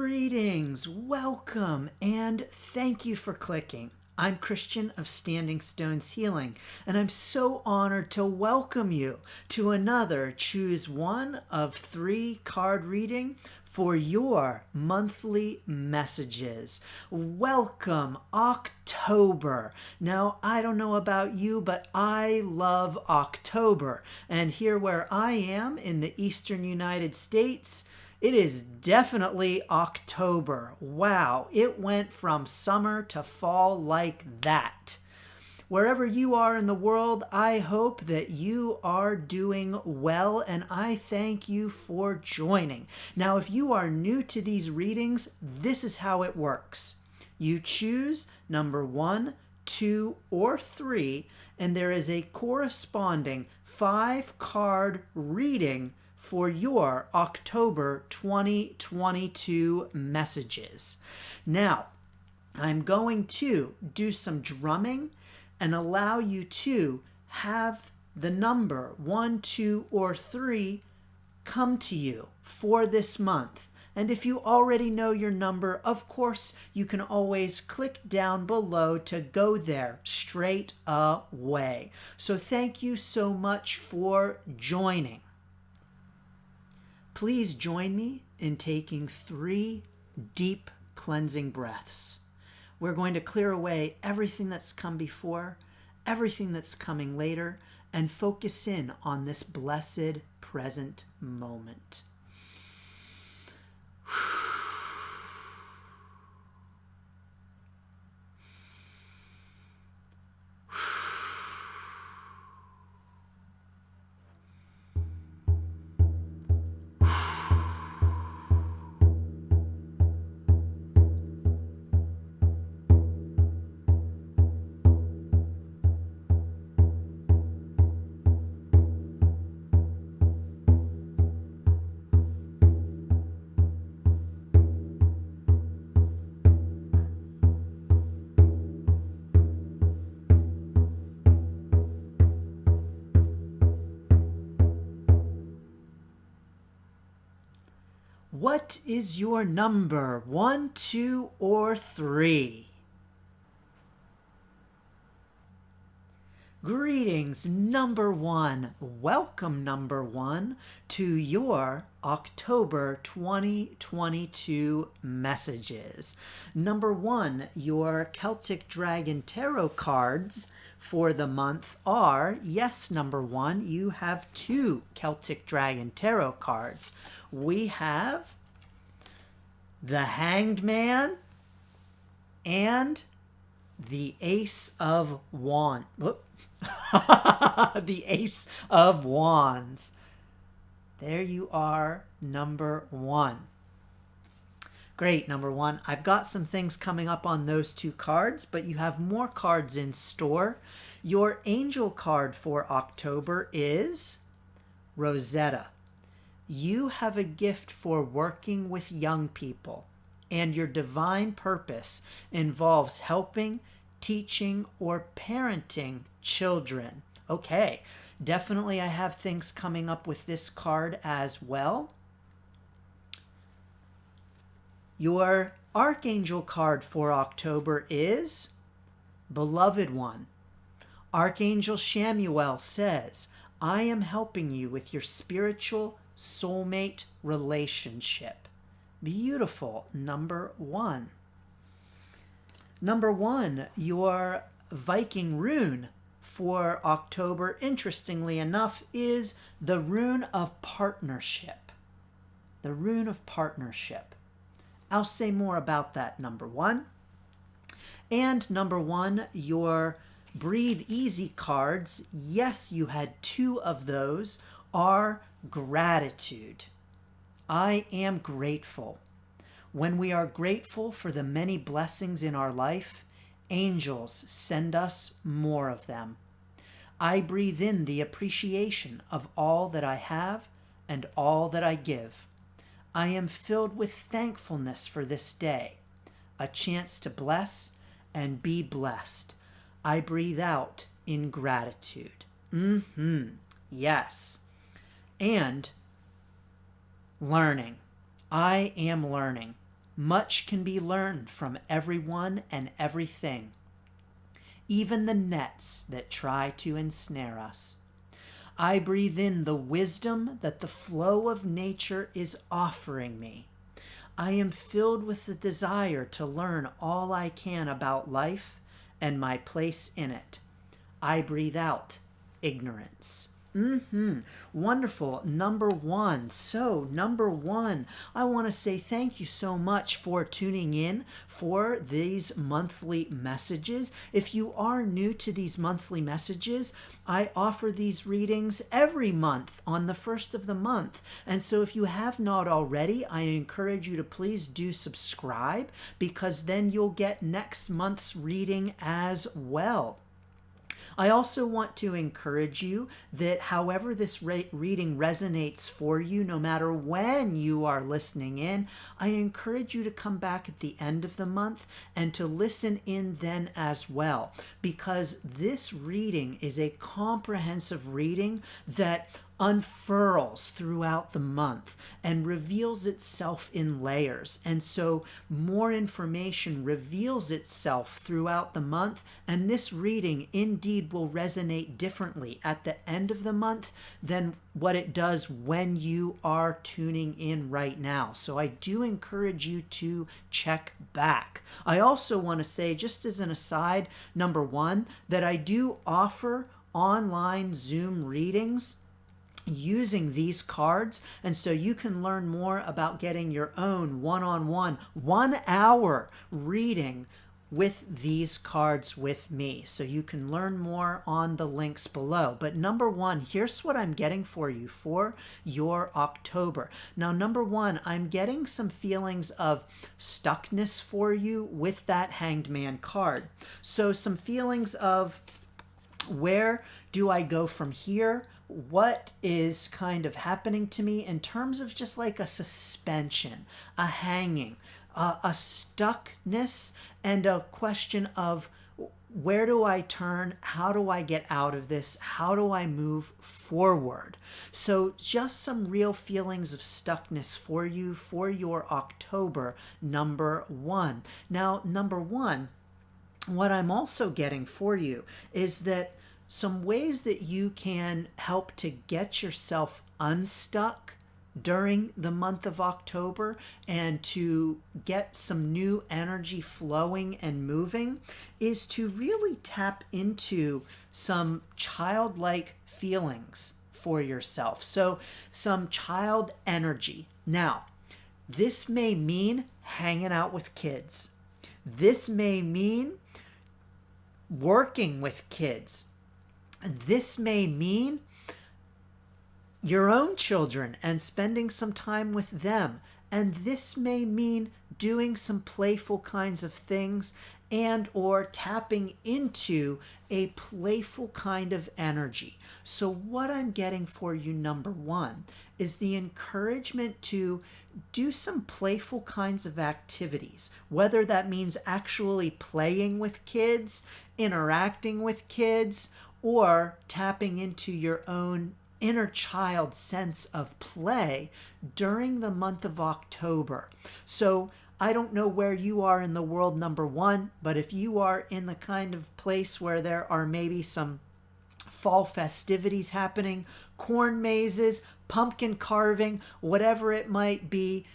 Greetings, welcome, and thank you for clicking. I'm Christian of Standing Stones Healing, and I'm so honored to welcome you to another Choose One of 3 card reading for your monthly messages. Welcome, October. Now, I don't know about you, but I love October. And here where I am in the eastern United States, it is definitely October. Wow, it went from summer to fall like that. Wherever you are in the world, I hope that you are doing well, and I thank you for joining. Now, if you are new to these readings, this is how it works. You choose number 1, 2, or 3, and there is a corresponding 5-card reading for your October 2022 messages. Now, I'm going to do some drumming and allow you to have the number 1, 2, or 3 come to you for this month. And if you already know your number, of course, you can always click down below to go there straight away. So thank you so much for joining. Please join me in taking 3 deep cleansing breaths. We're going to clear away everything that's come before, everything that's coming later, and focus in on this blessed present moment. What is your number, 1, 2, or 3? Greetings, number 1. Welcome, number 1, to your October 2022 messages. Number 1, your Celtic Dragon Tarot cards for the month are, yes, number 1, you have 2 Celtic Dragon Tarot cards. We have the Hanged Man and the Ace of Wands. The Ace of Wands. There you are, number 1. Great, number 1. I've got some things coming up on those 2 cards, but you have more cards in store. Your angel card for October is Rosetta. You have a gift for working with young people, and your divine purpose involves helping, teaching, or parenting children. Okay, definitely I have things coming up with this card as well. Your Archangel card for October is Beloved One. Archangel Shamuel says, I am helping you with your spiritual soulmate relationship. Beautiful, number 1. Number 1, your Viking rune for October, interestingly enough, is the rune of partnership. The rune of partnership. I'll say more about that, number 1. And number 1, your Breathe Easy cards, yes, you had 2 of those, are gratitude. I am grateful. When we are grateful for the many blessings in our life, angels send us more of them. I breathe in the appreciation of all that I have and all that I give. I am filled with thankfulness for this day, a chance to bless and be blessed. I breathe out in gratitude. Yes. And learning. I am learning. Much can be learned from everyone and everything, even the nets that try to ensnare us. I breathe in the wisdom that the flow of nature is offering me. I am filled with the desire to learn all I can about life and my place in it. I breathe out ignorance. Wonderful. Number one. So, number one, I want to say thank you so much for tuning in for these monthly messages. If you are new to these monthly messages, I offer these readings every month on the first of the month. And so if you have not already, I encourage you to please do subscribe, because then you'll get next month's reading as well. I also want to encourage you that however this reading resonates for you, no matter when you are listening in, I encourage you to come back at the end of the month and to listen in then as well, because this reading is a comprehensive reading that unfurls throughout the month and reveals itself in layers. And so more information reveals itself throughout the month, and this reading indeed will resonate differently at the end of the month than what it does when you are tuning in right now. So I do encourage you to check back. I also want to say, just as an aside, number one, that I do offer online Zoom readings using these cards, and so you can learn more about getting your own one-on-one 1 hour reading with these cards with me. So you can learn more on the links below. But number one, here's what I'm getting for you for your October. Now, number one, I'm getting some feelings of stuckness for you with that Hanged Man card. So some feelings of, where do I go from here? What is kind of happening to me in terms of just like a suspension, a hanging, a stuckness, and a question of, where do I turn? How do I get out of this? How do I move forward? So just some real feelings of stuckness for you for your October, number one. Now, number one, what I'm also getting for you is that some ways that you can help to get yourself unstuck during the month of October and to get some new energy flowing and moving is to really tap into some childlike feelings for yourself. So some child energy. Now, this may mean hanging out with kids. This may mean working with kids. This may mean your own children and spending some time with them. And this may mean doing some playful kinds of things and or tapping into a playful kind of energy. So what I'm getting for you, number one, is the encouragement to do some playful kinds of activities, whether that means actually playing with kids, interacting with kids, or tapping into your own inner child sense of play during the month of October. So I don't know where you are in the world, number one, but if you are in the kind of place where there are maybe some fall festivities happening, corn mazes, pumpkin carving, whatever it might be,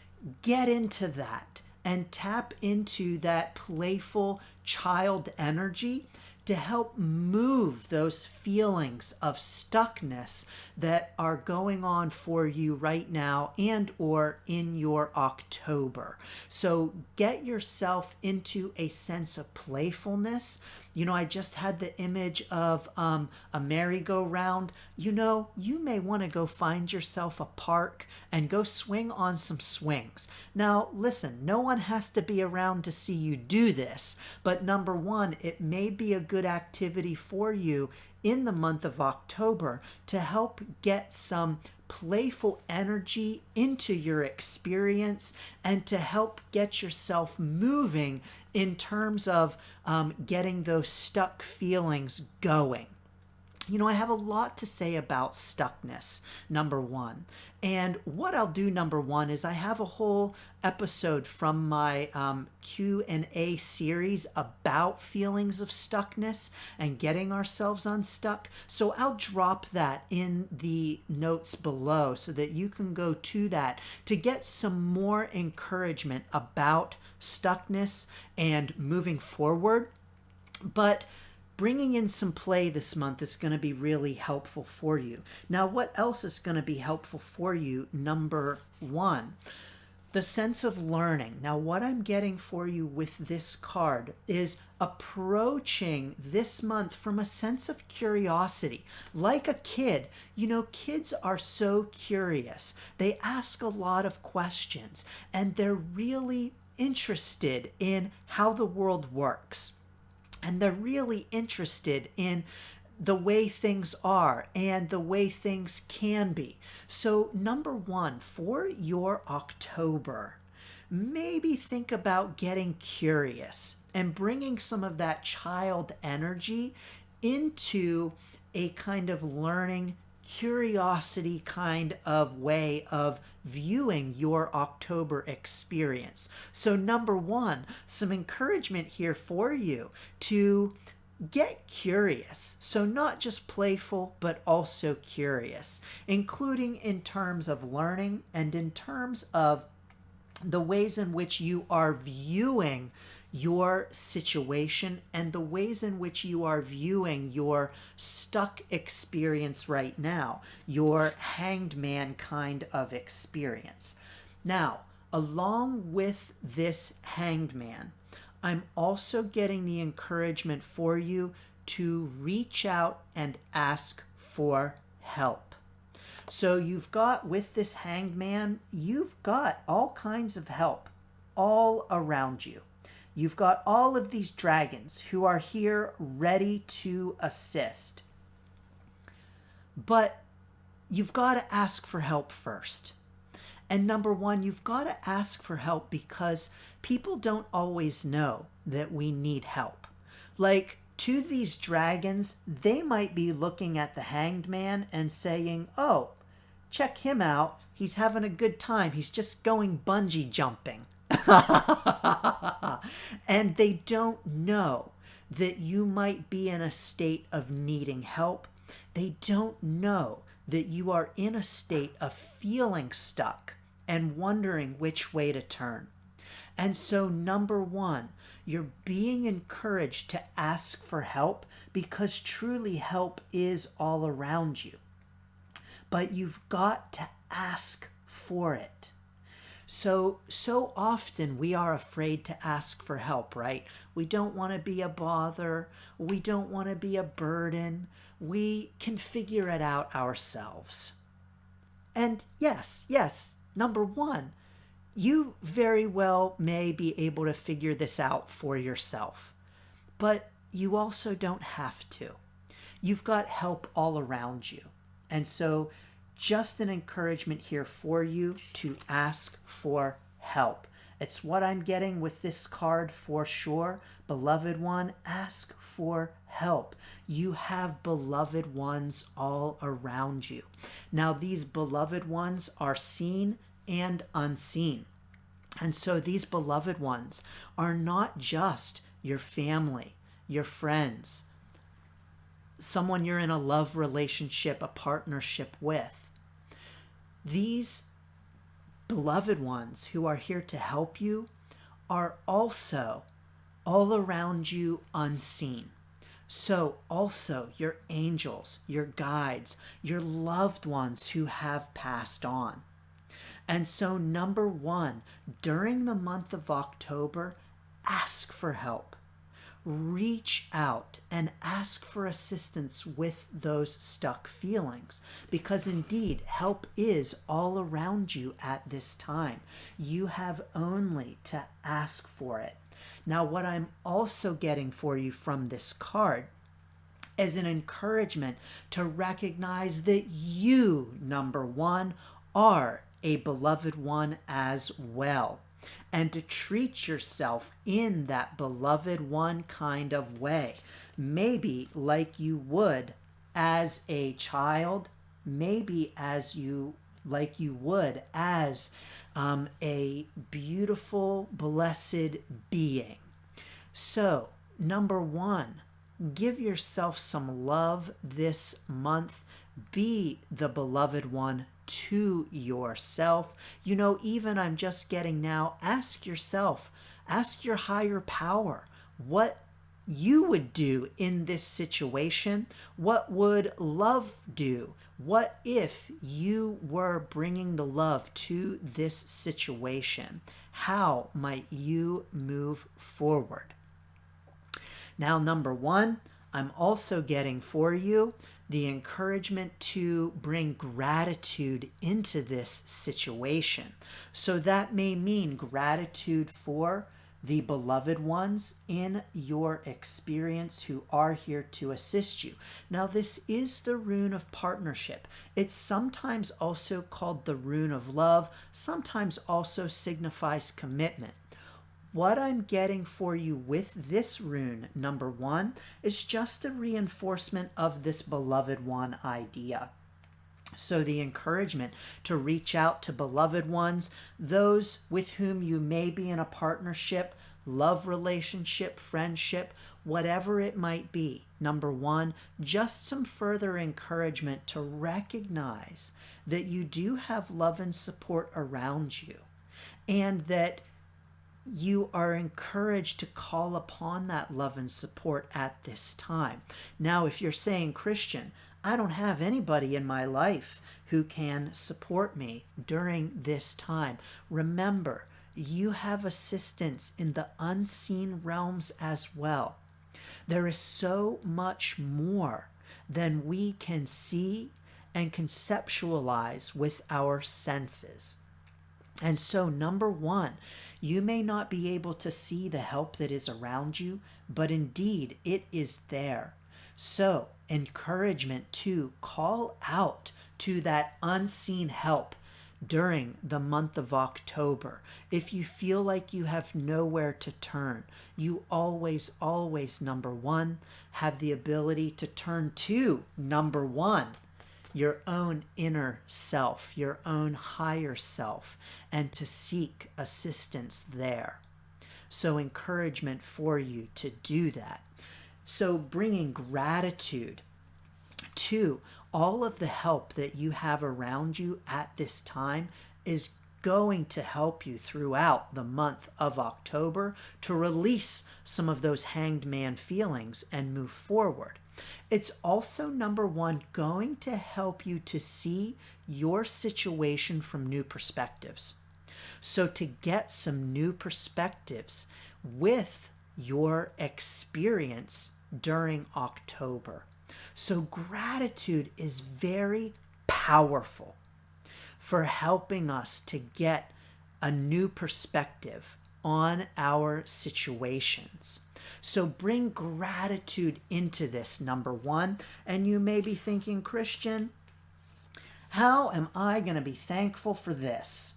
get into that and tap into that playful child energy to help move those feelings of stuckness that are going on for you right now and or in your October. So get yourself into a sense of playfulness. You know, I just had the image of a merry-go-round. You know, you may want to go find yourself a park and go swing on some swings. Now, listen, no one has to be around to see you do this, but number one, it may be a good activity for you in the month of October to help get some playful energy into your experience and to help get yourself moving in terms of getting those stuck feelings going. I have a lot to say about stuckness, number one. And what I'll do, number one, is I have a whole episode from my Q&A series about feelings of stuckness and getting ourselves unstuck. So I'll drop that in the notes below so that you can go to that to get some more encouragement about stuckness and moving forward. But bringing in some play this month is going to be really helpful for you. Now, what else is going to be helpful for you? Number one, the sense of learning. Now, what I'm getting for you with this card is approaching this month from a sense of curiosity. Like a kid, kids are so curious. They ask a lot of questions, and they're really interested in how the world works. And they're really interested in the way things are and the way things can be. So number one, for your October, maybe think about getting curious and bringing some of that child energy into a kind of learning, curiosity kind of way of viewing your October experience. So number one, some encouragement here for you to get curious. So not just playful, but also curious, including in terms of learning and in terms of the ways in which you are viewing your situation and the ways in which you are viewing your stuck experience right now, your hanged man kind of experience. Now, along with this hanged man, I'm also getting the encouragement for you to reach out and ask for help. So you've got, with this hanged man, you've got all kinds of help all around you. You've got all of these dragons who are here ready to assist. But you've got to ask for help first. And number one, you've got to ask for help because people don't always know that we need help. Like, to these dragons, they might be looking at the hanged man and saying, oh, check him out. He's having a good time. He's just going bungee jumping. And they don't know that you might be in a state of needing help. They don't know that you are in a state of feeling stuck and wondering which way to turn. And so, number one, you're being encouraged to ask for help because truly help is all around you. But you've got to ask for it. So often we are afraid to ask for help, right? We don't want to be a bother. We don't want to be a burden. We can figure it out ourselves. And yes, number one, you very well may be able to figure this out for yourself. But you also don't have to. You've got help all around you. And so just an encouragement here for you to ask for help. It's what I'm getting with this card for sure. Beloved one, ask for help. You have beloved ones all around you. Now, these beloved ones are seen and unseen. And so these beloved ones are not just your family, your friends, someone you're in a love relationship, a partnership with. These beloved ones who are here to help you are also all around you unseen. So also your angels, your guides, your loved ones who have passed on. And so number one, during the month of October, ask for help. Reach out and ask for assistance with those stuck feelings, because indeed help is all around you at this time. You have only to ask for it. Now, what I'm also getting for you from this card is an encouragement to recognize that you, number one, are a beloved one as well. And to treat yourself in that beloved one kind of way. Maybe like you would as a child, maybe as you like you would as a beautiful, blessed being. So, number one, give yourself some love this month. Be the beloved one to yourself. You know, even I'm just getting now, ask yourself, ask your higher power what you would do in this situation. What would love do? What if you were bringing the love to this situation? How might you move forward? Now, number one, I'm also getting for you the encouragement to bring gratitude into this situation. So that may mean gratitude for the beloved ones in your experience who are here to assist you. Now, this is the rune of partnership. It's sometimes also called the rune of love, sometimes also signifies commitment. What I'm getting for you with this rune, number one, is just a reinforcement of this beloved one idea. So the encouragement to reach out to beloved ones, those with whom you may be in a partnership, love relationship, friendship, whatever it might be. Number one, just some further encouragement to recognize that you do have love and support around you, and that you are encouraged to call upon that love and support at this time. Now, if you're saying, Christian, I don't have anybody in my life who can support me during this time, remember, you have assistance in the unseen realms as well. There is so much more than we can see and conceptualize with our senses. And so, number one, you may not be able to see the help that is around you, but indeed it is there. So, encouragement to call out to that unseen help during the month of October. If you feel like you have nowhere to turn, you always, number one, have the ability to turn to, number one, your own inner self, your own higher self, and to seek assistance there. So encouragement for you to do that. So bringing gratitude to all of the help that you have around you at this time is going to help you throughout the month of October to release some of those hanged man feelings and move forward. It's also, number one, going to help you to see your situation from new perspectives. So to get some new perspectives with your experience during October. So gratitude is very powerful for helping us to get a new perspective on our situations. So bring gratitude into this, number one. And you may be thinking, Christian, how am I going to be thankful for this?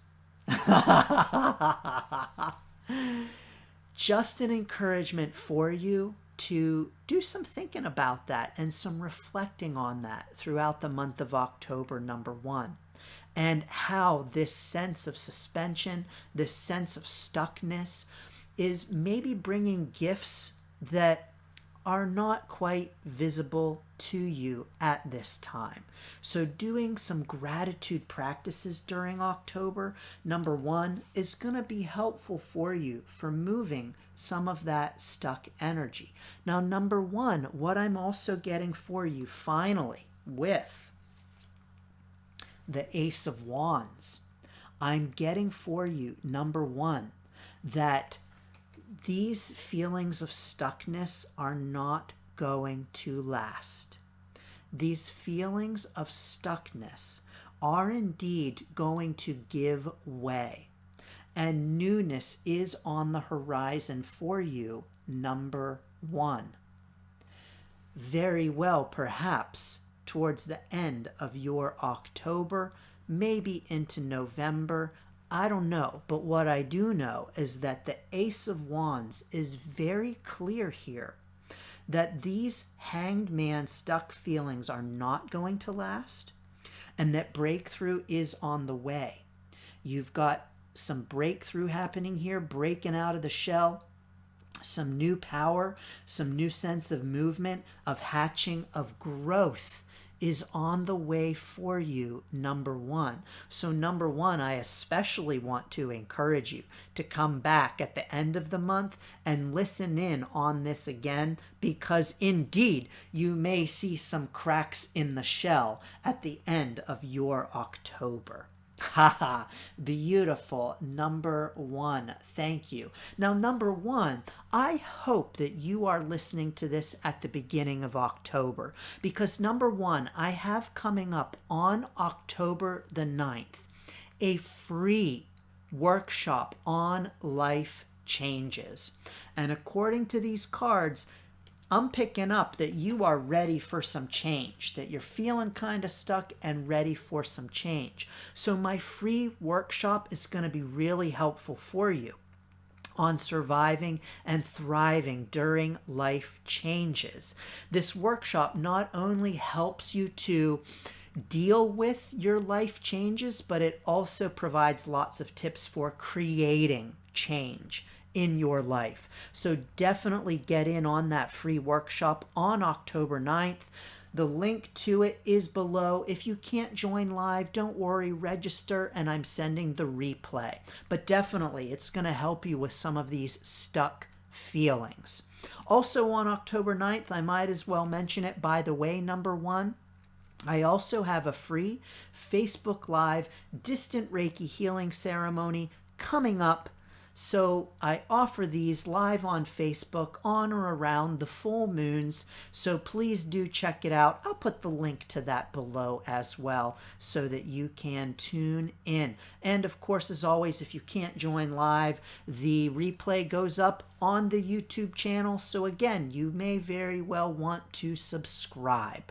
Just an encouragement for you to do some thinking about that and some reflecting on that throughout the month of October, number one. And how this sense of suspension, this sense of stuckness is maybe bringing gifts that are not quite visible to you at this time. So doing some gratitude practices during October, number one, is going to be helpful for you for moving some of that stuck energy. Now, number one, what I'm also getting for you finally with the Ace of Wands, I'm getting for you, number one, that these feelings of stuckness are not going to last. These feelings of stuckness are indeed going to give way. And newness is on the horizon for you, number one. Very well, perhaps towards the end of your October, maybe into November, I don't know. But what I do know is that the Ace of Wands is very clear here that these hanged man stuck feelings are not going to last and that breakthrough is on the way. You've got some breakthrough happening here, breaking out of the shell, some new power, some new sense of movement, of hatching, of growth is on the way for you, number one. So number one, I especially want to encourage you to come back at the end of the month and listen in on this again, because indeed you may see some cracks in the shell at the end of your October. Haha, beautiful. Number one, thank you. Now, number one, I hope that you are listening to this at the beginning of October, because number one, I have coming up on October the 9th, a free workshop on life changes. And according to these cards, I'm picking up that you are ready for some change, that you're feeling kind of stuck and ready for some change. So my free workshop is going to be really helpful for you on surviving and thriving during life changes. This workshop not only helps you to deal with your life changes, but it also provides lots of tips for creating change in your life. So definitely get in on that free workshop on October 9th. The link to it is below. If you can't join live, don't worry, register, and I'm sending the replay. But definitely, it's going to help you with some of these stuck feelings. Also on October 9th, I might as well mention it, by the way, number one, I also have a free Facebook Live distant Reiki healing ceremony coming up. So I offer these live on Facebook on or around the full moons. So please do check it out. I'll put the link to that below as well so that you can tune in. And of course, as always, if you can't join live, the replay goes up on the YouTube channel. So again, you may very well want to subscribe.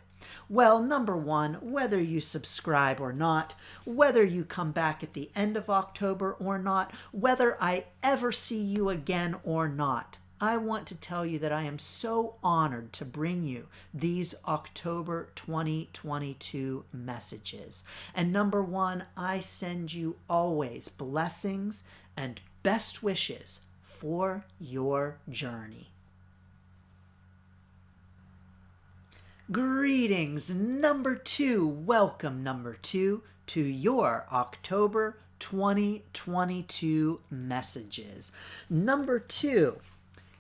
Well, number one, whether you subscribe or not, whether you come back at the end of October or not, whether I ever see you again or not, I want to tell you that I am so honored to bring you these October 2022 messages. And number one, I send you always blessings and best wishes for your journey. Greetings, number two. Welcome, number two, to your October 2022 messages. Number two,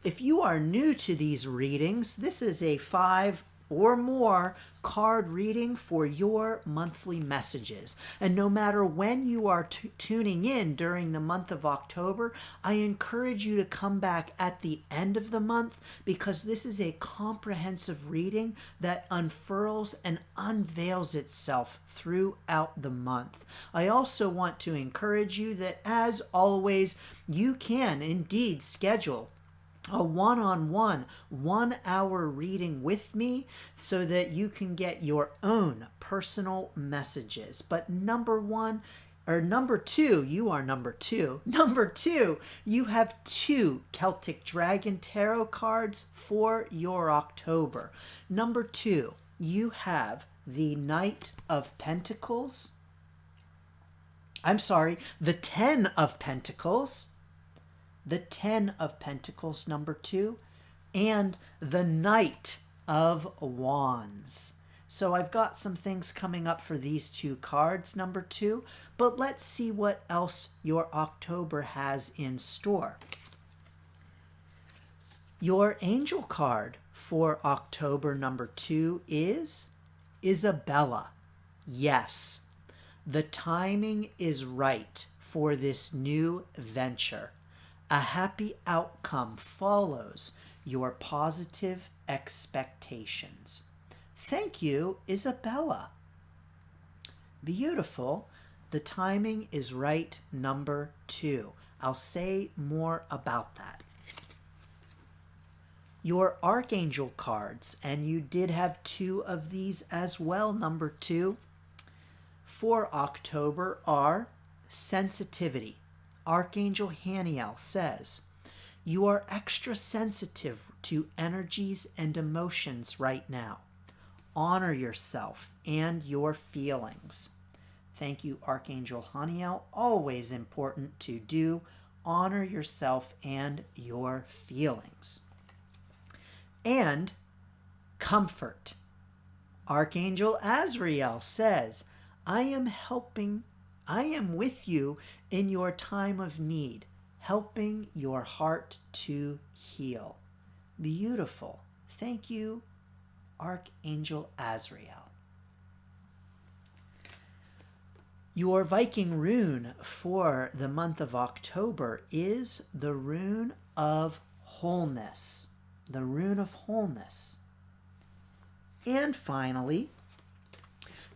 if you are new to these readings, this is a 5 or more card reading for your monthly messages. And no matter when you are tuning in during the month of October, I encourage you to come back at the end of the month, because this is a comprehensive reading that unfurls and unveils itself throughout the month. I also want to encourage you that, as always, you can indeed schedule a one-on-one 1-hour reading with me so that you can get your own personal messages. But number two, you are number two. Number two, you have 2 Celtic Dragon Tarot cards for your October. Number 2, you have the Knight of Pentacles. I'm sorry, the 10 of Pentacles. The 10 of Pentacles, number 2, and the Knight of Wands. So I've got some things coming up for these 2 cards, number 2, but let's see what else your October has in store. Your angel card for October number 2 is Isabella. Yes, the timing is right for this new venture. A happy outcome follows your positive expectations. Thank you, Isabella. Beautiful. The timing is right, number 2. I'll say more about that. Your Archangel cards, and you did have 2 of these as well, number 2, for October are Sensitivity. Archangel Haniel says, You are extra sensitive to energies and emotions right now. Honor yourself and your feelings. Thank you, Archangel Haniel. Always important to do. Honor yourself and your feelings. And comfort. Archangel Azrael says, I am with you in your time of need, helping your heart to heal. Beautiful. Thank you, Archangel Azrael. Your Viking rune for the month of October is the rune of wholeness. The rune of wholeness. And finally,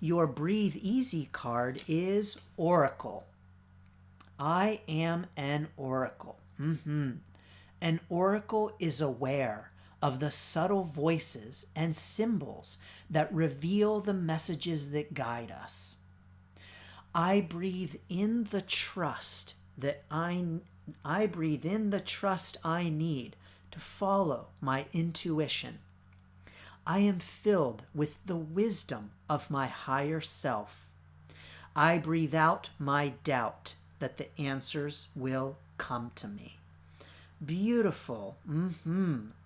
your Breathe Easy card is Oracle. I am an oracle. An oracle is aware of the subtle voices and symbols that reveal the messages that guide us. I breathe in the trust that I breathe in the trust I need to follow my intuition. I am filled with the wisdom of my higher self. I breathe out my doubt that the answers will come to me. Beautiful.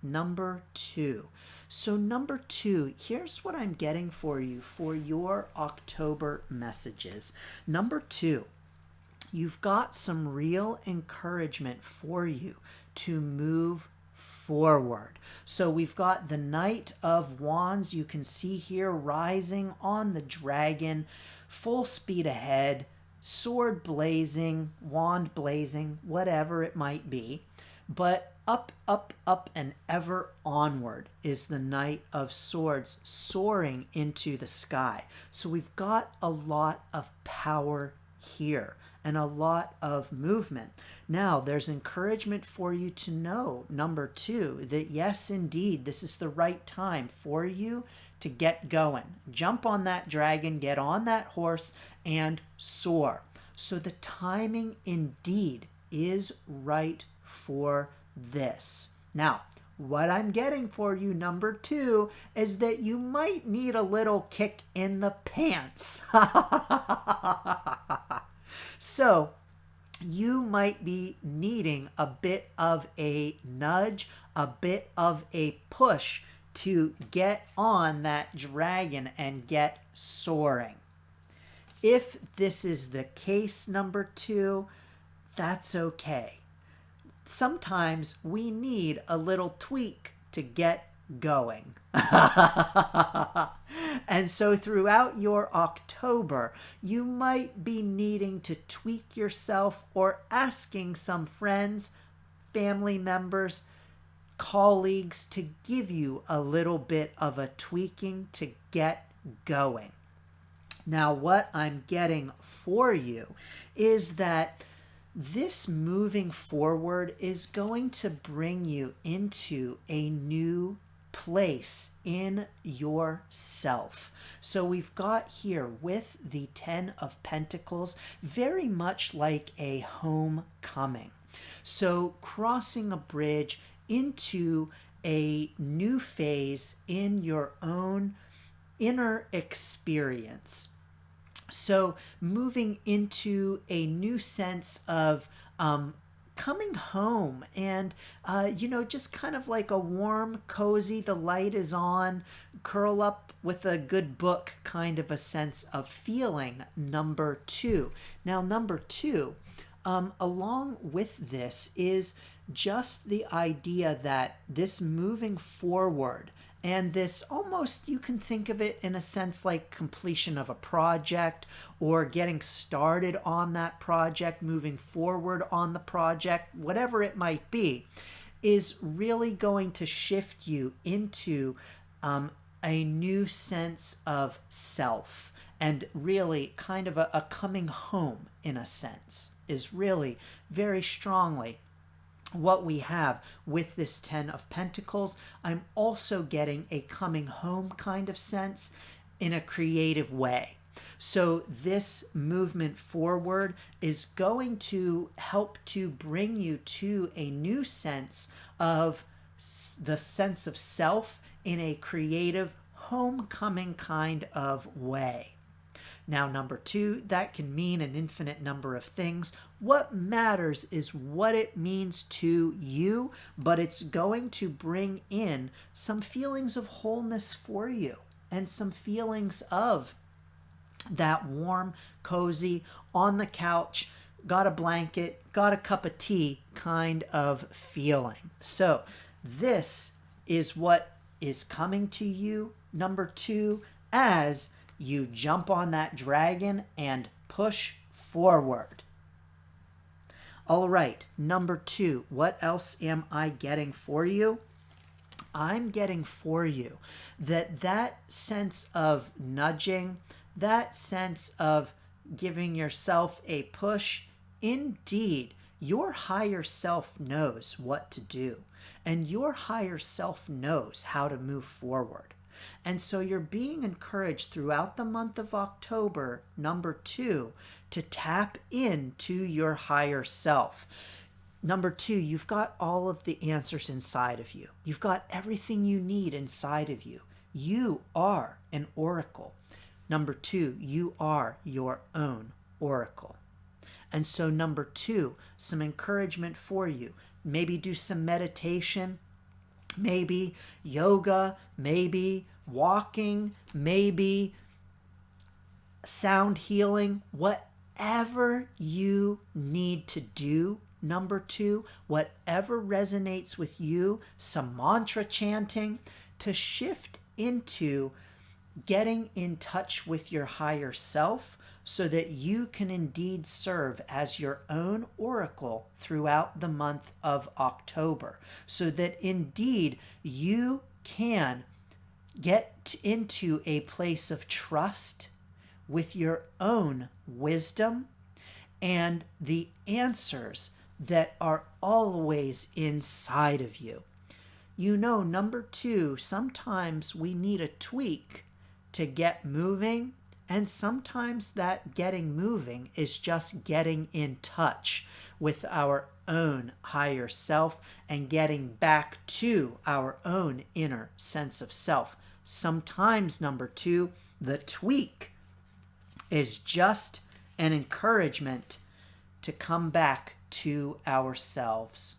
Number 2. So number 2, here's what I'm getting for you for your October messages. Number 2, you've got some real encouragement for you to move forward. So we've got the Knight of Wands, you can see here, rising on the dragon, full speed ahead, sword blazing, wand blazing, whatever it might be. But up, up, up, and ever onward is the Knight of Swords soaring into the sky. So we've got a lot of power here and a lot of movement. Now, there's encouragement for you to know, number 2, that yes, indeed, this is the right time for you to get going. Jump on that dragon, get on that horse, and soar. So the timing indeed is right for this. Now, what I'm getting for you, number 2, is that you might need a little kick in the pants. So, you might be needing a bit of a nudge, a bit of a push to get on that dragon and get soaring. If this is the case, number 2, that's okay. Sometimes we need a little tweak to get going. And so throughout your October, you might be needing to tweak yourself or asking some friends, family members, colleagues to give you a little bit of a tweaking to get going. Now, what I'm getting for you is that this moving forward is going to bring you into a new place in yourself. So we've got here with the 10 of Pentacles, very much like a homecoming. So crossing a bridge into a new phase in your own inner experience. So moving into a new sense of coming home and, just kind of like a warm, cozy, the light is on, curl up with a good book kind of a sense of feeling, number 2. Now, number 2, along with this is just the idea that this moving forward and this almost, you can think of it in a sense like completion of a project or getting started on that project, moving forward on the project, whatever it might be, is really going to shift you into a new sense of self. And really kind of a coming home, in a sense, is really very strongly what we have with this 10 of Pentacles. I'm also getting a coming home kind of sense in a creative way. So this movement forward is going to help to bring you to a new sense of the sense of self in a creative, homecoming kind of way. Now, number 2, that can mean an infinite number of things. What matters is what it means to you, but it's going to bring in some feelings of wholeness for you and some feelings of that warm, cozy, on the couch, got a blanket, got a cup of tea kind of feeling. So this is what is coming to you, number 2, as you jump on that dragon and push forward. All right, number 2, what else am I getting for you? I'm getting for you that sense of nudging, that sense of giving yourself a push, indeed, your higher self knows what to do, and your higher self knows how to move forward. And so you're being encouraged throughout the month of October, number 2, to tap into your higher self. Number 2, you've got all of the answers inside of you. You've got everything you need inside of you. You are an oracle. Number 2, you are your own oracle. And so number 2, some encouragement for you. Maybe do some meditation, maybe yoga, maybe walking, maybe sound healing, whatever you need to do. Number 2, whatever resonates with you, some mantra chanting to shift into getting in touch with your higher self so that you can indeed serve as your own oracle throughout the month of October, so that indeed you can get into a place of trust with your own wisdom and the answers that are always inside of you. You know, number 2, sometimes we need a tweak to get moving, and sometimes that getting moving is just getting in touch with our own higher self and getting back to our own inner sense of self. Sometimes, number 2, the tweak is just an encouragement to come back to ourselves.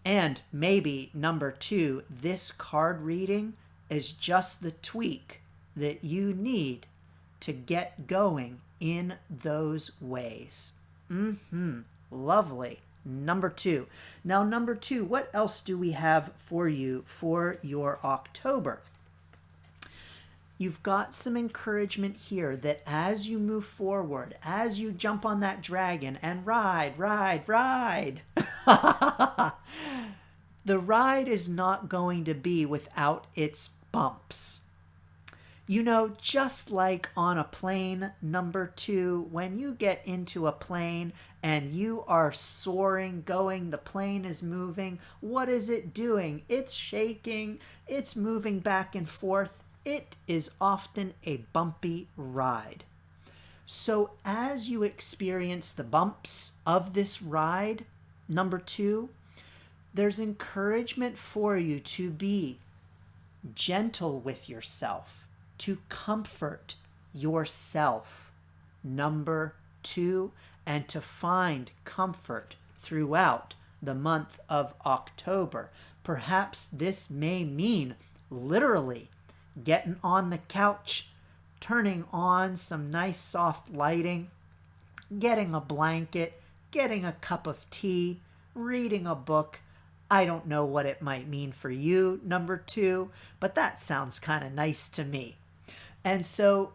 And maybe, number 2, this card reading is just the tweak that you need to get going in those ways. Lovely. Number 2. Now, number 2, what else do we have for you for your October? You've got some encouragement here that as you move forward, as you jump on that dragon and ride, the ride is not going to be without its bumps. You know, just like on a plane, number 2, when you get into a plane and you are soaring, going, the plane is moving, what is it doing? It's shaking, it's moving back and forth. It is often a bumpy ride. So as you experience the bumps of this ride, number 2, there's encouragement for you to be gentle with yourself, to comfort yourself, number 2, and to find comfort throughout the month of October. Perhaps this may mean literally getting on the couch, turning on some nice soft lighting, getting a blanket, getting a cup of tea, reading a book. I don't know what it might mean for you, number 2, but that sounds kind of nice to me. And so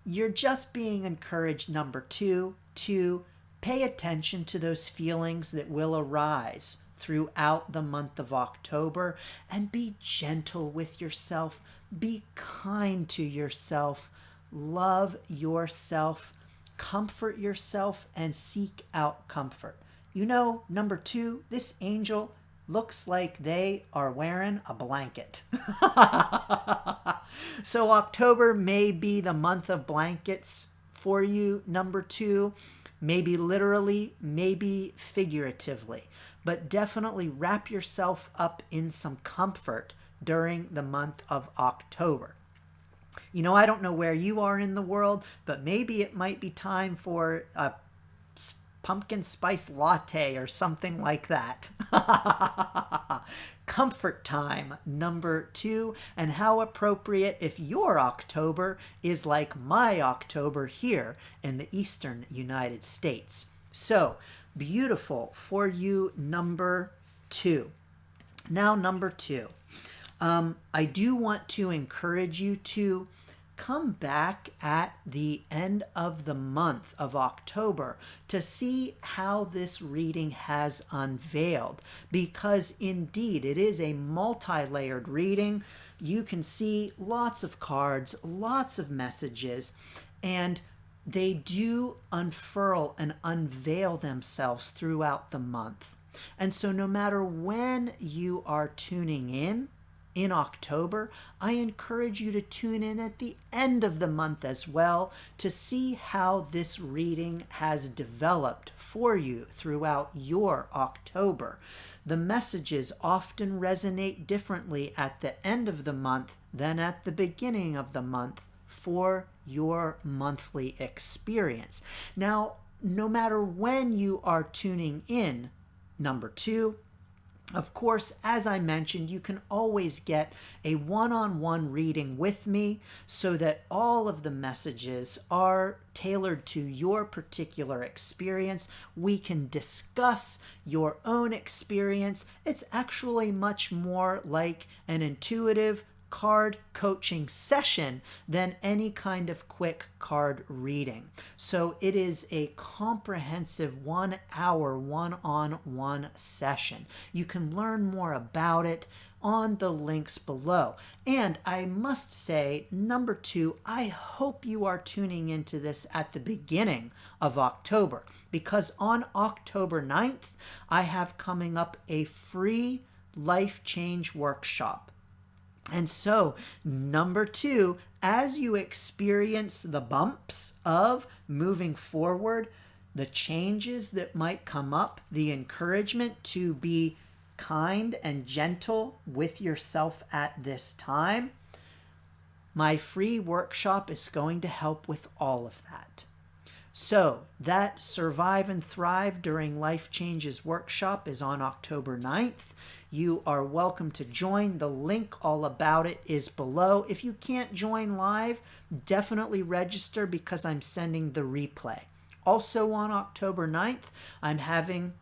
you're just being encouraged, number 2, to pay attention to those feelings that will arise throughout the month of October and be gentle with yourself. Be kind to yourself. Love yourself. Comfort yourself and seek out comfort. You know, number 2, this angel looks like they are wearing a blanket. So October may be the month of blankets for you, number 2. Maybe literally, maybe figuratively, but definitely wrap yourself up in some comfort during the month of October. You know, I don't know where you are in the world, but maybe it might be time for a pumpkin spice latte or something like that. Comfort time, number 2, and how appropriate if your October is like my October here in the eastern United States. So, beautiful for you, number 2. Now, number 2. I do want to encourage you to come back at the end of the month of October to see how this reading has unveiled, because indeed it is a multi-layered reading. You can see lots of cards, lots of messages, and they do unfurl and unveil themselves throughout the month. And so no matter when you are tuning in October, I encourage you to tune in at the end of the month as well to see how this reading has developed for you throughout your October. The messages often resonate differently at the end of the month than at the beginning of the month for your monthly experience. Now, no matter when you are tuning in, number 2, of course, as I mentioned, you can always get a one-on-one reading with me so that all of the messages are tailored to your particular experience. We can discuss your own experience. It's actually much more like an intuitive card coaching session than any kind of quick card reading. So it is a comprehensive 1 hour one-on-one session. You can learn more about it on the links below. And I must say, number 2, I hope you are tuning into this at the beginning of October, because on October 9th, I have coming up a free life change workshop. And so, number 2, as you experience the bumps of moving forward, the changes that might come up, the encouragement to be kind and gentle with yourself at this time, my free workshop is going to help with all of that. So that Survive and Thrive During Life Changes workshop is on October 9th. You are welcome to join. The link all about it is below. If you can't join live, definitely register because I'm sending the replay. Also on October 9th, I'm having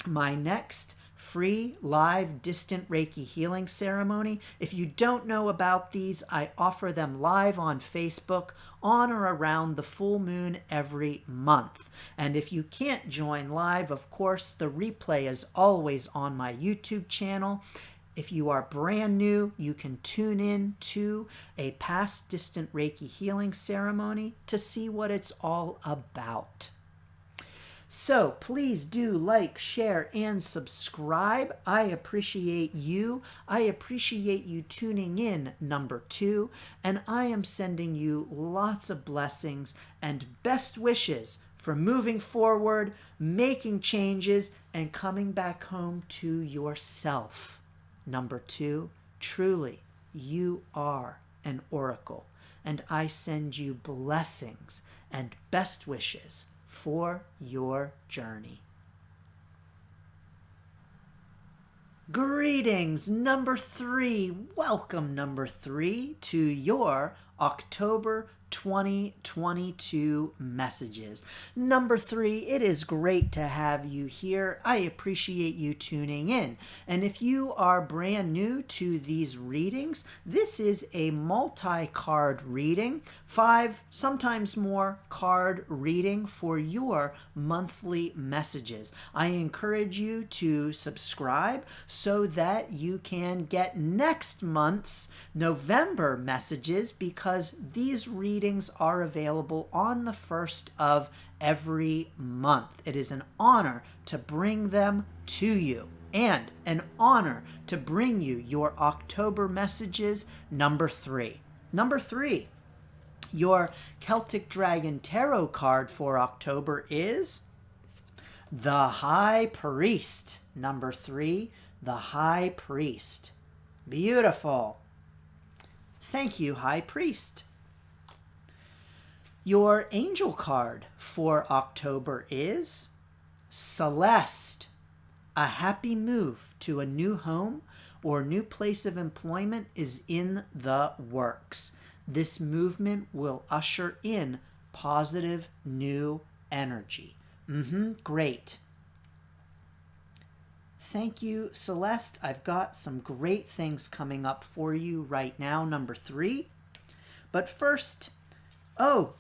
my next free live distant Reiki healing ceremony. If you don't know about these, I offer them live on Facebook on or around the full moon every month. And if you can't join live, of course, the replay is always on my YouTube channel. If you are brand new, you can tune in to a past distant Reiki healing ceremony to see what it's all about. So please do like, share, and subscribe. I appreciate you. I appreciate you tuning in, number 2. And I am sending you lots of blessings and best wishes for moving forward, making changes, and coming back home to yourself. Number 2, truly, you are an oracle. And I send you blessings and best wishes for your journey. Greetings, number 3. Welcome, number 3, to your October 2022 messages. Number 3, it is great to have you here. I appreciate you tuning in. And if you are brand new to these readings, this is a multi-card reading, 5, sometimes more card reading for your monthly messages. I encourage you to subscribe so that you can get next month's November messages, because these readings are available on the 1st of every month. It is an honor to bring them to you. and an honor to bring you your October messages, number 3. Number 3, your Celtic Dragon Tarot card for October is the High Priest. Number 3, the High Priest. Beautiful. Thank you, High Priest. Your angel card for October is Celeste. A happy move to a new home or new place of employment is in the works. This movement will usher in positive new energy. Great. Thank you, Celeste. I've got some great things coming up for you right now, number 3. But first,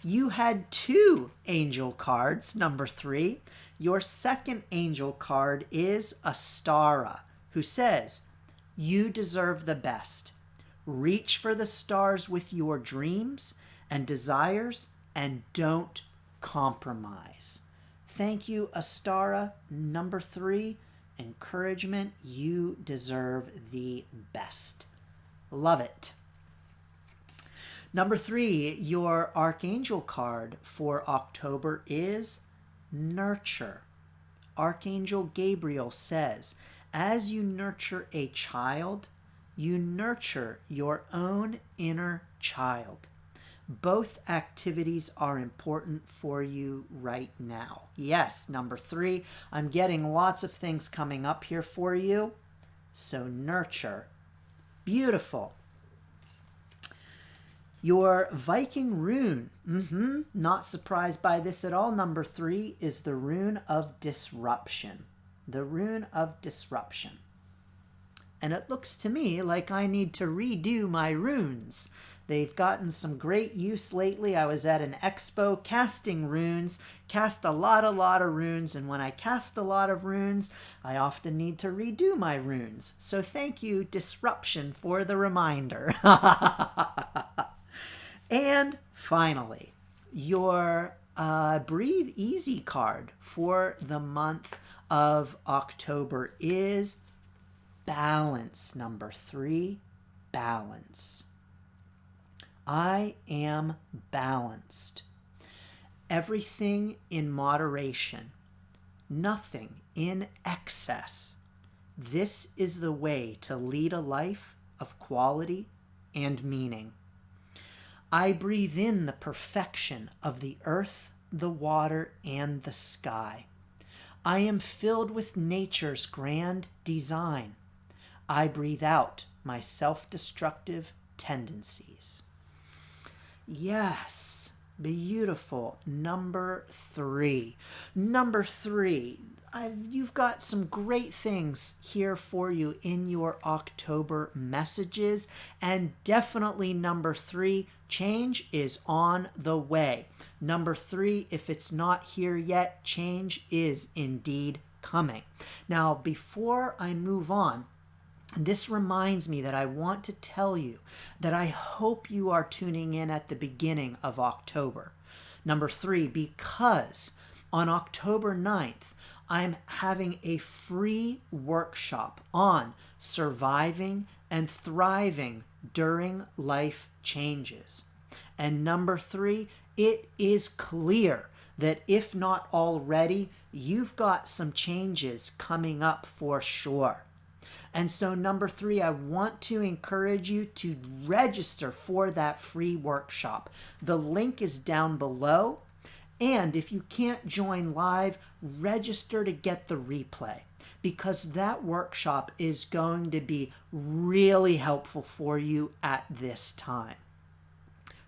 you had 2 angel cards, number 3. Your second angel card is Astara, who says, you deserve the best. Reach for the stars with your dreams and desires and don't compromise. Thank you, Astara. Number 3, encouragement. You deserve the best. Love it. Number 3, your archangel card for October is Nurture. Archangel Gabriel says, as you nurture a child, you nurture your own inner child. Both activities are important for you right now. Yes, number 3, I'm getting lots of things coming up here for you. So nurture. Beautiful. Your Viking rune, not surprised by this at all. Number 3 is the rune of disruption. The rune of disruption. And it looks to me like I need to redo my runes. They've gotten some great use lately. I was at an expo casting runes, cast a lot of runes, and when I cast a lot of runes, I often need to redo my runes. So thank you, Disruption, for the reminder. And finally, your Breathe Easy card for the month of October is Balance. Number 3, balance. I am balanced. Everything in moderation. Nothing in excess. This is the way to lead a life of quality and meaning. I breathe in the perfection of the earth, the water, and the sky. I am filled with nature's grand design. I breathe out my self-destructive tendencies. Yes, beautiful. Number 3. Number 3. You've got some great things here for you in your October messages. And definitely number 3, change is on the way. Number 3, if it's not here yet, change is indeed coming. Now, before I move on, this reminds me that I want to tell you that I hope you are tuning in at the beginning of October. Number 3, because on October 9th, I'm having a free workshop on surviving and thriving during life changes. And number 3, it is clear that if not already, you've got some changes coming up for sure. And so number 3, I want to encourage you to register for that free workshop. The link is down below. And if you can't join live, register to get the replay, because that workshop is going to be really helpful for you at this time.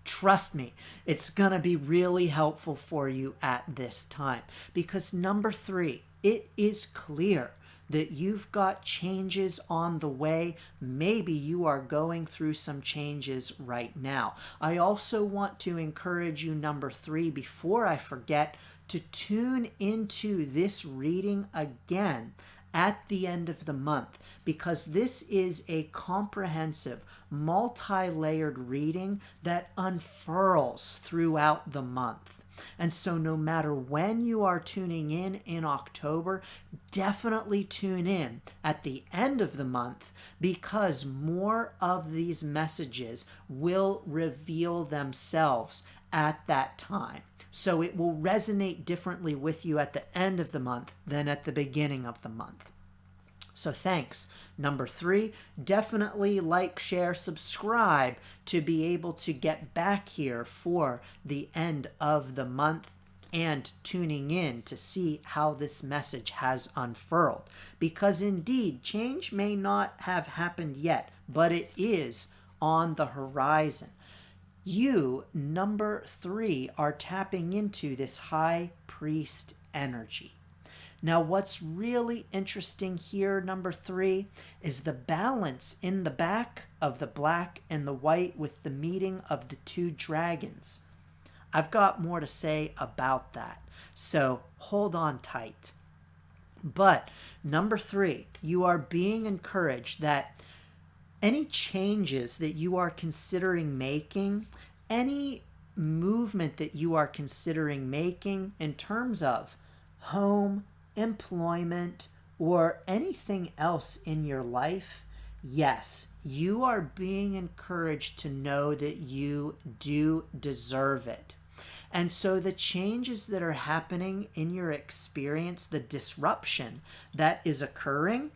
Trust me, it's going to be really helpful for you at this time, because number 3, it is clear that you've got changes on the way. Maybe you are going through some changes right now. I also want to encourage you, number 3, before I forget, to tune into this reading again at the end of the month, because this is a comprehensive, multi-layered reading that unfurls throughout the month. And so no matter when you are tuning in October, definitely tune in at the end of the month, because more of these messages will reveal themselves at that time. So it will resonate differently with you at the end of the month than at the beginning of the month. So thanks. Number 3, definitely like, share, subscribe to be able to get back here for the end of the month and tuning in to see how this message has unfurled. Because indeed, change may not have happened yet, but it is on the horizon. You, number 3, are tapping into this high priest energy. Now, what's really interesting here, number 3, is the balance in the back of the black and the white with the meeting of the 2 dragons. I've got more to say about that, so hold on tight. But number 3, you are being encouraged that any changes that you are considering making, any movement that you are considering making in terms of home, employment, or anything else in your life, yes, you are being encouraged to know that you do deserve it. And so the changes that are happening in your experience, the disruption that is occurring,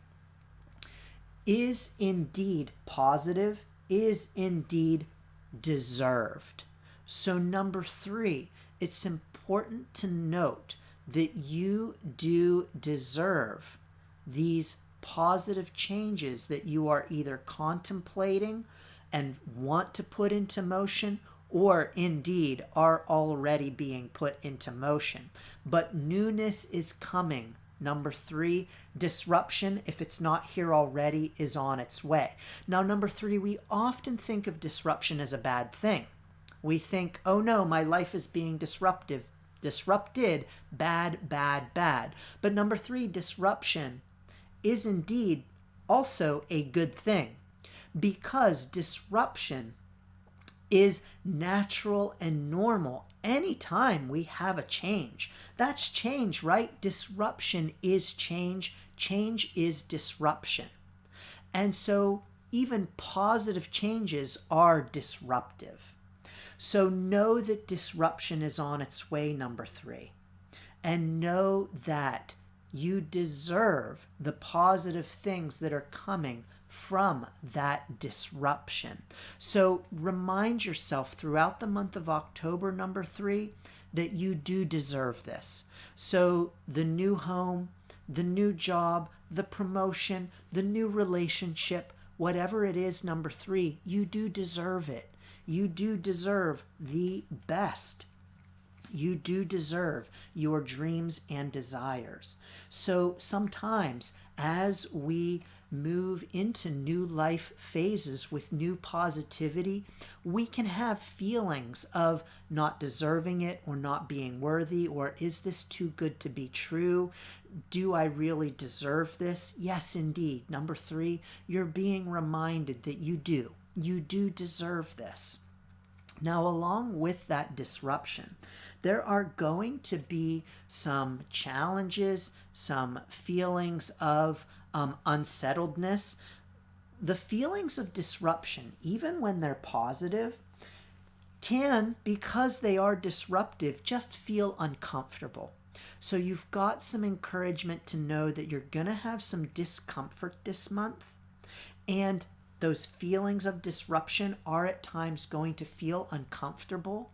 is indeed positive, is indeed deserved. So number 3, it's important to note that you do deserve these positive changes that you are either contemplating and want to put into motion, or indeed are already being put into motion. But newness is coming. Number 3, disruption, if it's not here already, is on its way. Now, number 3, we often think of disruption as a bad thing. We think, oh no, my life is being disrupted, bad, bad, bad. But number 3, disruption is indeed also a good thing, because disruption is natural and normal anytime we have a change. That's change, right? Disruption is change. Change is disruption. And so even positive changes are disruptive. So know that disruption is on its way, number 3. And know that you deserve the positive things that are coming from that disruption. So remind yourself throughout the month of October, number 3, that you do deserve this. So the new home, the new job, the promotion, the new relationship, whatever it is, number 3, you do deserve it. You do deserve the best. You do deserve your dreams and desires. So sometimes as we move into new life phases with new positivity, we can have feelings of not deserving it, or not being worthy, or is this too good to be true? Do I really deserve this? Yes, indeed. Number 3, you're being reminded that you do. You do deserve this. Now, along with that disruption, there are going to be some challenges, some feelings of unsettledness. The feelings of disruption, even when they're positive, can, because they are disruptive, just feel uncomfortable. So you've got some encouragement to know that you're going to have some discomfort this month, and those feelings of disruption are at times going to feel uncomfortable,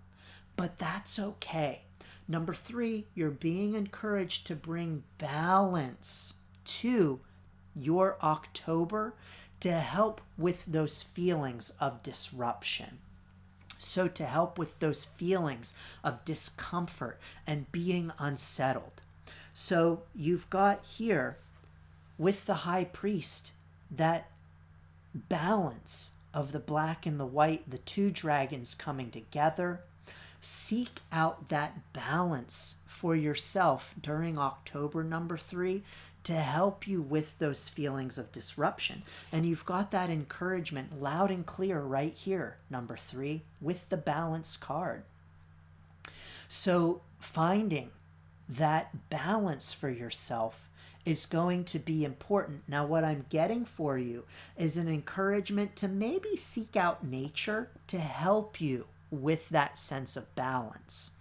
but that's okay. Number 3, you're being encouraged to bring balance to your October to help with those feelings of disruption. So to help with those feelings of discomfort and being unsettled. So you've got here with the high priest that balance of the black and the white, the 2 dragons coming together. Seek out that balance for yourself during October, number 3, to help you with those feelings of disruption. And you've got that encouragement loud and clear right here, number 3, with the balance card. So finding that balance for yourself is going to be important. Now, what I'm getting for you is an encouragement to maybe seek out nature to help you with that sense of balance.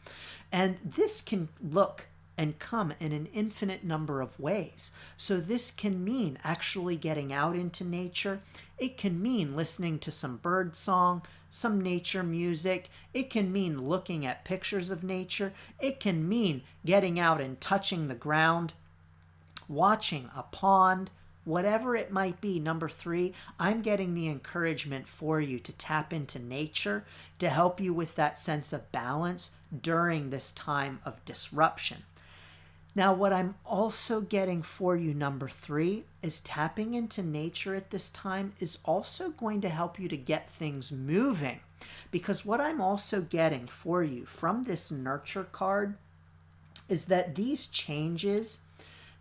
And this can look and come in an infinite number of ways. So this can mean actually getting out into nature. It can mean listening to some bird song, some nature music. It can mean looking at pictures of nature. It can mean getting out and touching the ground, watching a pond, whatever it might be. Number 3, I'm getting the encouragement for you to tap into nature to help you with that sense of balance during this time of disruption. Now, what I'm also getting for you, number 3, is tapping into nature at this time is also going to help you to get things moving. Because what I'm also getting for you from this nurture card is that these changes,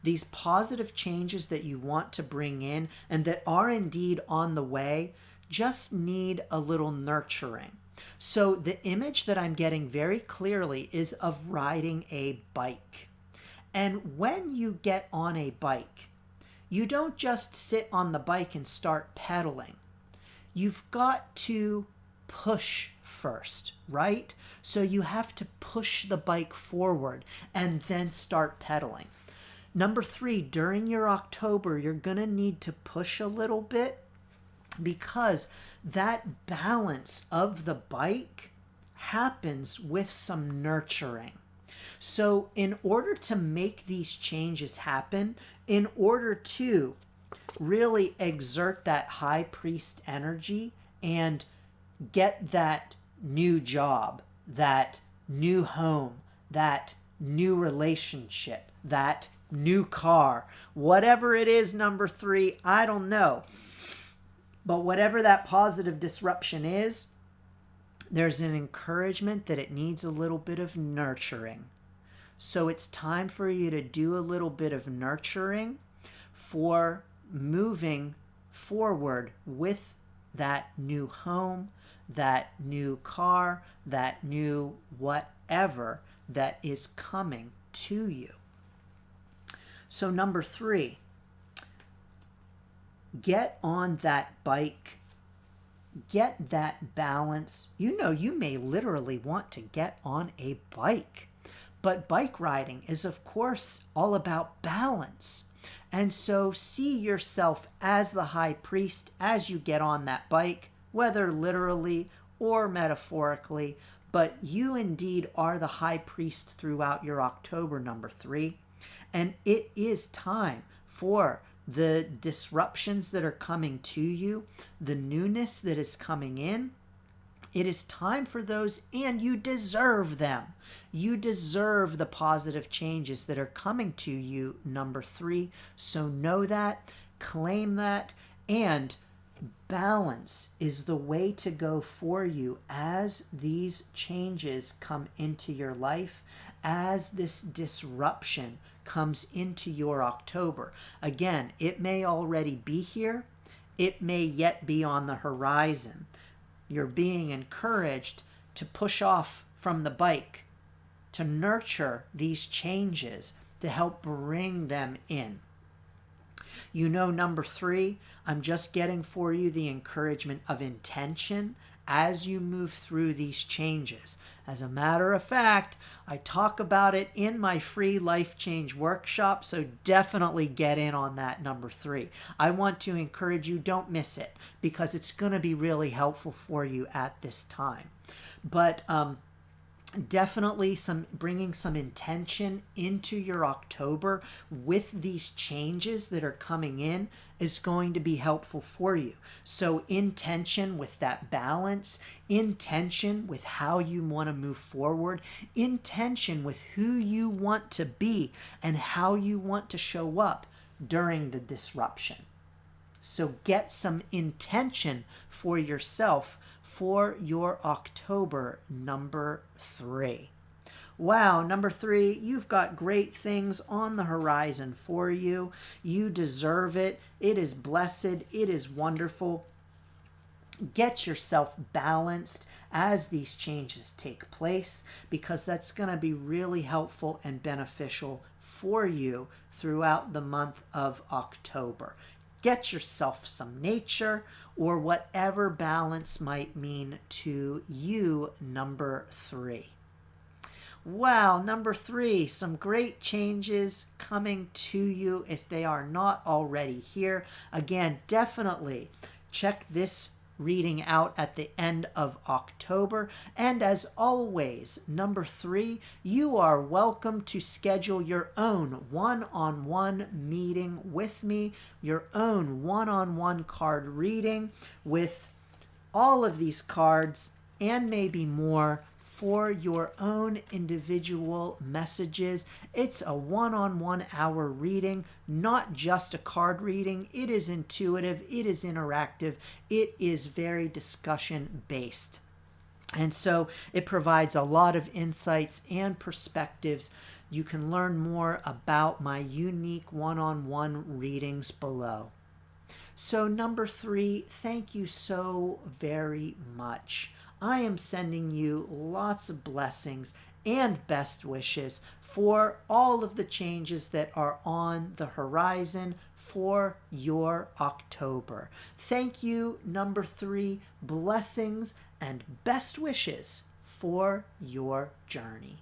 these positive changes that you want to bring in and that are indeed on the way, just need a little nurturing. So the image that I'm getting very clearly is of riding a bike. And when you get on a bike, you don't just sit on the bike and start pedaling. You've got to push first, right? So you have to push the bike forward and then start pedaling. Number 3, during your October, you're going to need to push a little bit because that balance of the bike happens with some nurturing. So in order to make these changes happen, in order to really exert that high priest energy and get that new job, that new home, that new relationship, that new car, whatever it is, number 3, I don't know. But whatever that positive disruption is, there's an encouragement that it needs a little bit of nurturing. So it's time for you to do a little bit of nurturing for moving forward with that new home, that new car, that new whatever that is coming to you. So number 3, get on that bike, get that balance. You know, you may literally want to get on a bike. But bike riding is, of course, all about balance. And so see yourself as the high priest as you get on that bike, whether literally or metaphorically, but you indeed are the high priest throughout your October, number 3. And it is time for the disruptions that are coming to you, the newness that is coming in. It is time for those, and you deserve them. You deserve the positive changes that are coming to you, number 3. So know that, claim that, and balance is the way to go for you as these changes come into your life, as this disruption comes into your October. Again, it may already be here. It may yet be on the horizon. You're being encouraged to push off from the bike, to nurture these changes, to help bring them in. You know, number 3, I'm just getting for you the encouragement of intention as you move through these changes. As a matter of fact, I talk about it in my free life change workshop, so definitely get in on that, number 3. I want to encourage you, don't miss it, because it's going to be really helpful for you at this time. But definitely bringing some intention into your October with these changes that are coming in is going to be helpful for you. So intention with that balance, intention with how you want to move forward, intention with who you want to be and how you want to show up during the disruption. So get some intention for yourself for your October, number 3. Wow, number 3, you've got great things on the horizon for you. You deserve it. It is blessed. It is wonderful. Get yourself balanced as these changes take place, because that's going to be really helpful and beneficial for you throughout the month of October. Get yourself some nature, or whatever balance might mean to you, number 3. Well, number 3, some great changes coming to you if they are not already here. Again, definitely check this reading out at the end of October. And as always, number 3, you are welcome to schedule your own one-on-one meeting with me, your own one-on-one card reading with all of these cards and maybe more for your own individual messages. It's a one-on-one hour reading, not just a card reading. It is intuitive, it is interactive, it is very discussion based. And so it provides a lot of insights and perspectives. You can learn more about my unique one-on-one readings below. So number 3, thank you so very much. I am sending you lots of blessings and best wishes for all of the changes that are on the horizon for your October. Thank you, number 3, blessings and best wishes for your journey.